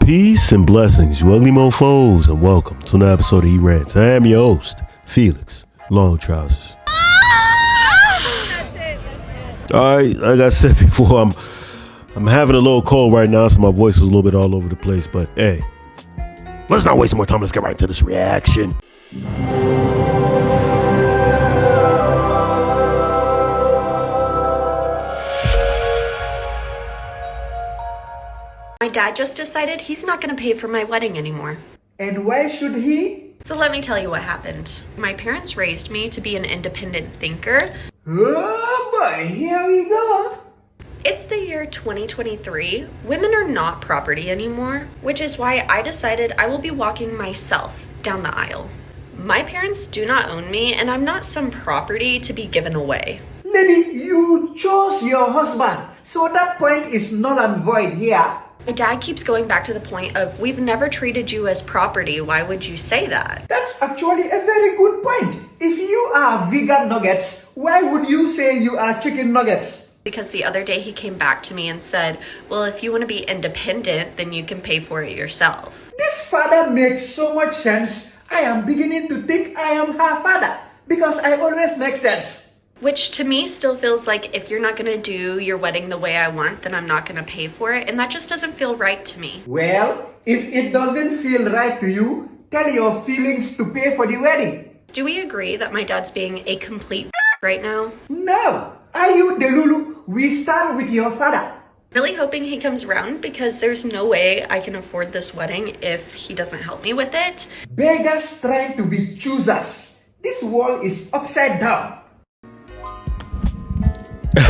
Peace and blessings, you ugly mofos, and welcome to another episode of E Rants. I am your host, Felix Long Trousers. That's it. All right, like I said before, I'm having a little cold right now, so my voice is a little bit all over the place. But hey, let's not waste more time. Let's get right into this reaction. My dad just decided he's not going to pay for my wedding anymore. And why should he? So let me tell you what happened. My parents raised me to be an independent thinker. Oh boy, here we go. It's the year 2023. Women are not property anymore, which is why I decided I will be walking myself down the aisle. My parents do not own me, and I'm not some property to be given away. Lady, you chose your husband, so that point is null and void here. My dad keeps going back to the point of, we've never treated you as property. Why would you say that? That's actually a very good point. If you are vegan nuggets, why would you say you are chicken nuggets? Because the other day he came back to me and said, well, if you want to be independent, then you can pay for it yourself. This father makes so much sense. I am beginning to think I am her father because I always make sense. Which to me still feels like if you're not going to do your wedding the way I want, then I'm not going to pay for it. And that just doesn't feel right to me. Well, if it doesn't feel right to you, tell your feelings to pay for the wedding. Do we agree that my dad's being a complete right now? No. Are you Delulu? We start with your father. Really hoping he comes around because there's no way I can afford this wedding if he doesn't help me with it. Beggars trying to be choosers. This world is upside down.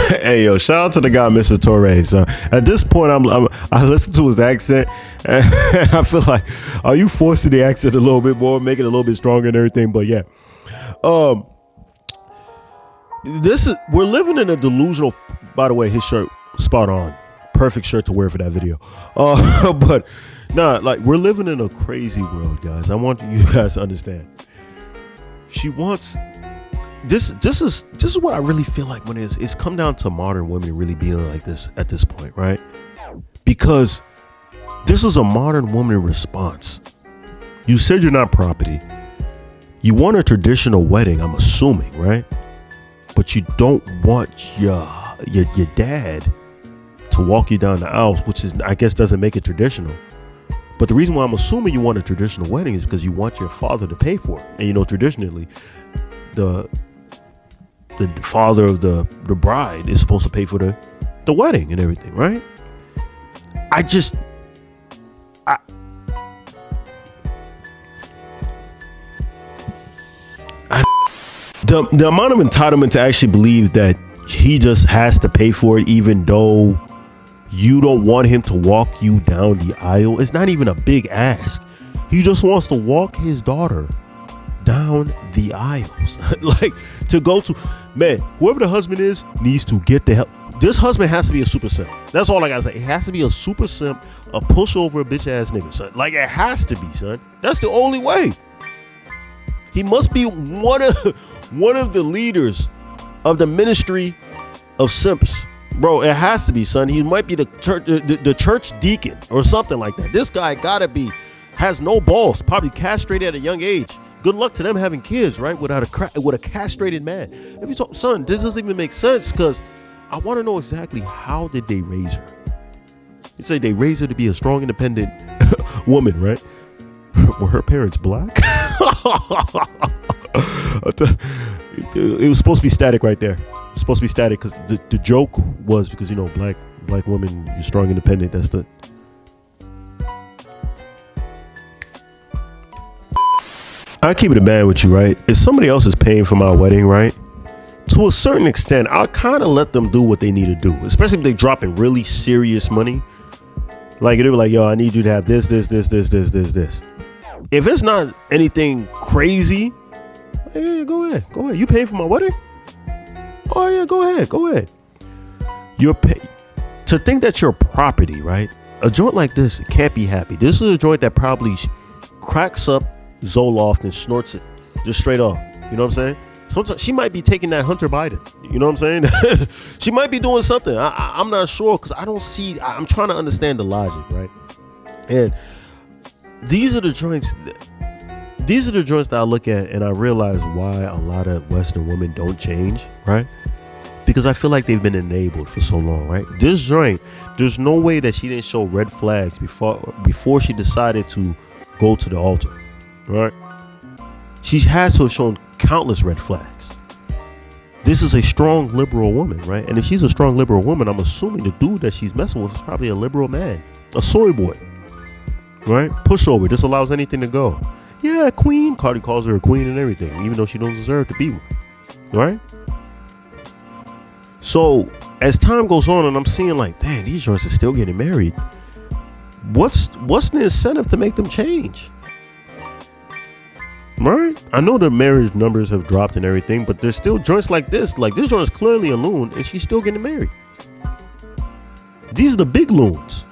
Hey yo, shout out to the guy, Mr. Torres. At this point, I listen to his accent, and I feel like, are you forcing the accent a little bit more, make it a little bit stronger and everything? But yeah, we're living in a delusional. By the way, his shirt spot on, perfect shirt to wear for that video. But nah, like we're living in a crazy world, guys. I want you guys to understand. She wants. This is what I really feel like when it's come down to modern women really being like this at this point, right? Because this is a modern woman response. You said you're not property. You want a traditional wedding, I'm assuming, right? But you don't want your dad to walk you down the aisles, which is, I guess, doesn't make it traditional. But the reason why I'm assuming you want a traditional wedding is because you want your father to pay for it. And you know, traditionally, the father of the bride is supposed to pay for the wedding and everything, right? The amount of entitlement to actually believe that he just has to pay for it even though you don't want him to walk you down the aisle, it's not even a big ask. He just wants to walk his daughter down the aisles. Like, to go to, man, whoever the husband is needs to get the help. This husband has to be a super simp. That's all I gotta say. It has to be a super simp, a pushover, a bitch ass nigga, son. Like, it has to be, son. That's the only way. He must be one of the leaders of the ministry of simps, bro. It has to be, son. He might be the church deacon or something like that. This guy has no balls, probably castrated at a young age. Good luck to them having kids, right? With a castrated man. If you talk, son, this doesn't even make sense because I want to know exactly how did they raise her. You say they raised her to be a strong, independent woman, right? Were her parents black? It was supposed to be static right there. It's supposed to be static because the joke was because, you know, black women, you're strong, independent. That's the. I keep it a band with you, right? If somebody else is paying for my wedding, right? To a certain extent, I'll kind of let them do what they need to do, especially if they drop in really serious money. Like, they were like, yo, I need you to have this. If it's not anything crazy, yeah, go ahead. You paying for my wedding? Oh yeah, go ahead. To think that you're property, right? A joint like this can't be happy. This is a joint that probably cracks up Zoloft and snorts it just straight off. You know what I'm saying? Sometimes she might be taking that Hunter Biden. You know what I'm saying? She might be doing something. I'm not sure because I don't see. I'm trying to understand the logic, right? And these are the joints. These are the joints that I look at and I realize why a lot of Western women don't change, right? Because I feel like they've been enabled for so long, right? This joint, there's no way that she didn't show red flags before she decided to go to the altar, right? She has to have shown countless red flags. This is a strong liberal woman, right? And if she's a strong liberal woman, I'm assuming the dude that she's messing with is probably a liberal man, a soy boy, right? Pushover, just allows anything to go. Yeah, queen. Cardi calls her a queen and everything, even though she don't deserve to be one, right? So as time goes on and I'm seeing like, damn, these joints are still getting married. What's the incentive to make them change? Right? I know the marriage numbers have dropped and everything, but there's still joints like this. Like this joint is clearly a loon and she's still getting married. These are the big loons.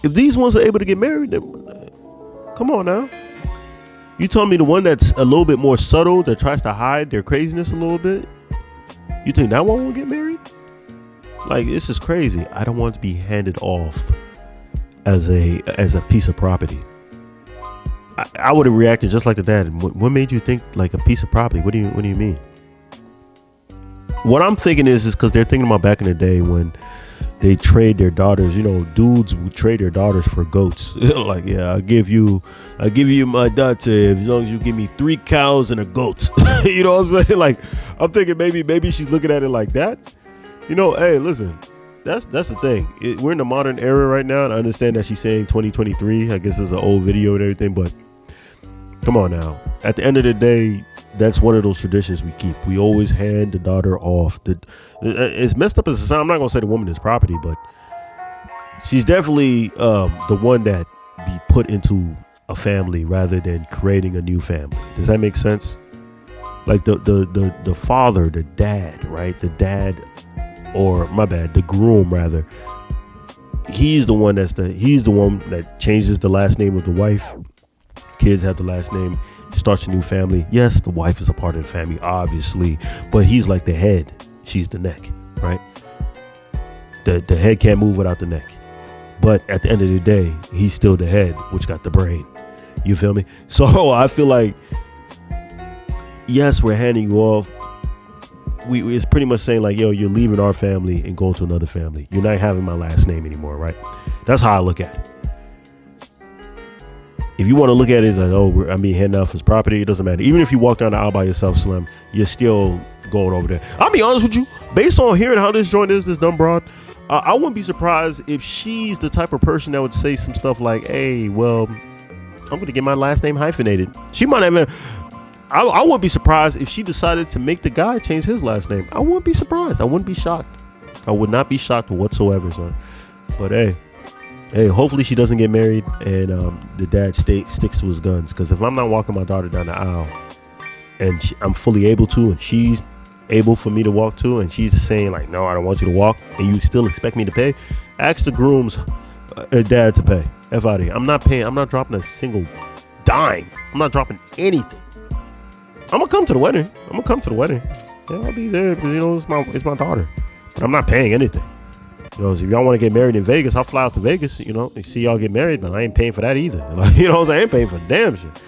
If these ones are able to get married, then, come on now. You telling me the one that's a little bit more subtle, that tries to hide their craziness a little bit, you think that one won't get married? Like, this is crazy. I don't want to be handed off as a piece of property. I would have reacted just like the dad. What made you think like a piece of property? What do you mean? What I'm thinking is because they're thinking about back in the day when they trade their daughters. You know, dudes would trade their daughters for goats. Like, yeah, I'll give you my daughter as long as you give me 3 cows and a goat. You know what I'm saying? Like, I'm thinking maybe she's looking at it like that. You know, hey, listen, that's the thing. We're in the modern era right now, and I understand that she's saying 2023. I guess it's an old video and everything, but come on now. At the end of the day, that's one of those traditions we keep. We always hand the daughter off. It's messed up as a society. I'm not gonna say the woman is property, but she's definitely the one that be put into a family rather than creating a new family. Does that make sense? Like the father, the dad, right? The dad, or my bad, the groom rather. He's the one that changes the last name of the wife. Kids have the last name, starts a new family. Yes, the wife is a part of the family, obviously, but he's like the head. She's the neck, right? The head can't move without the neck. But at the end of the day, he's still the head, which got the brain. You feel me? So I feel like, yes, we're handing you off. It's pretty much saying like, yo, you're leaving our family and going to another family. You're not having my last name anymore, right? That's how I look at it. If you want to look at it as like, oh, I'm being handed off as property, it doesn't matter. Even if you walk down the aisle by yourself, Slim, you're still going over there. I'll be honest with you, based on hearing how this joint is, this dumb broad, I wouldn't be surprised if she's the type of person that would say some stuff like, hey, well, I'm going to get my last name hyphenated. She might have. I wouldn't be surprised if she decided to make the guy change his last name. I wouldn't be surprised. I wouldn't be shocked. I would not be shocked whatsoever, son. But hey, hopefully she doesn't get married and the dad sticks to his guns. Because if I'm not walking my daughter down the aisle and I'm fully able to, and she's able for me to walk to, and she's saying like, no, I don't want you to walk, and you still expect me to pay, ask the groom's dad to pay. F out of here. I'm not paying. I'm not dropping a single dime. I'm not dropping anything. I'm gonna come to the wedding. Yeah, I'll be there because, you know, it's my daughter. But I'm not paying anything. You know, so if y'all want to get married in Vegas, I'll fly out to Vegas, you know, and see y'all get married, but I ain't paying for that either. Like, you know what I'm saying? I ain't paying for damn shit.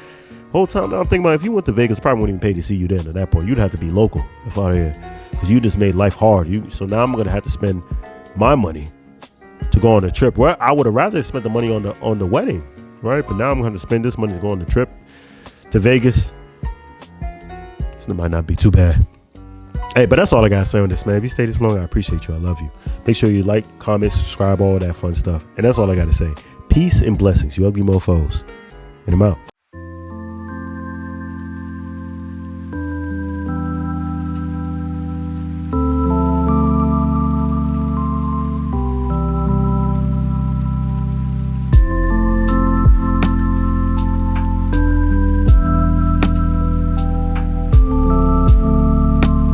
Whole time now I'm thinking about, if you went to Vegas, I probably wouldn't even pay to see you then at that point. You'd have to be local if out of here, because you just made life hard. So now I'm gonna have to spend my money to go on a trip. Well, I would have rather spent the money on the wedding, right? But now I'm gonna spend this money to go on the trip to Vegas. So it might not be too bad. Hey, but that's all I got to say on this, man. If you stay this long, I appreciate you. I love you. Make sure you like, comment, subscribe, all that fun stuff. And that's all I got to say. Peace and blessings, you ugly mofos. And I'm out.